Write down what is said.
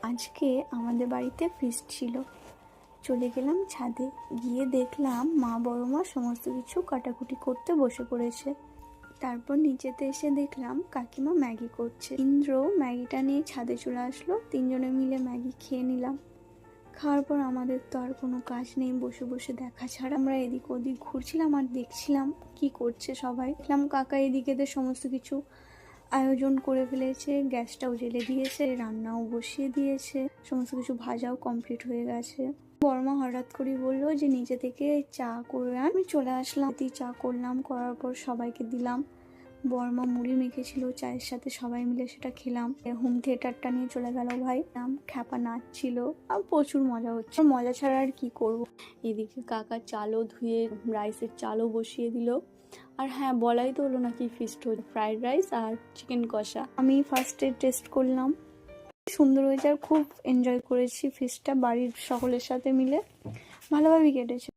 আজকে আমাদের বাড়িতে ফিস্ট ছিল। চলে গেলাম ছাদে, গিয়ে দেখলাম মা বড় মা সমস্ত কিছু কাটাকুটি করতে বসে পড়েছে। তারপর নিচেতে এসে দেখলাম কাকিমা ম্যাগি করছে। ইন্দ্র ম্যাগিটা নিয়ে ছাদে চলে আসলো, তিনজনে মিলে ম্যাগি খেয়ে নিলাম। খাওয়ার পর আমাদের তো আর কোনো কাজ নেই বসে বসে দেখা ছাড়া। আমরা এদিক ওদিক ঘুরছিলাম আর দেখছিলাম কি করছে সবাই। দেখলাম কাকা এদিকেতে সমস্ত কিছু আয়োজন করে ফেলেছে, গ্যাসটাও জ্বেলে দিয়েছে, রান্নাও বসিয়ে দিয়েছে, সমস্ত কিছু ভাজাও কমপ্লিট হয়ে গেছে। বড়মা হঠাৎ করে বললো যে নিচে থেকে চা করে আন। আমি চলে আসলাম, চা করলাম, করার পর সবাইকে দিলাম। বড়মা মুড়ি মেখেছিল, চায়ের সাথে সবাই মিলে সেটা খেলাম। হোম থিয়েটারটা নিয়ে চলে গেল ভাই, খ্যাপা নাচছিল আর প্রচুর মজা হচ্ছে। মজা ছাড়া আর কি করব। এদিকে কাকা চালও ধুয়ে রাইসের চালও বসিয়ে দিল। আর হ্যাঁ, বলাই তো হলো নাকি ফিস্ট হচ্ছে, ফ্রাইড রাইস আর চিকেন কষা। আমি ফার্স্টে টেস্ট করলাম, সুন্দর হয়েছে আর খুব এনজয় করেছি ফিস্টটা বাড়ির সকলের সাথে মিলে, ভালোভাবে কেটেছে।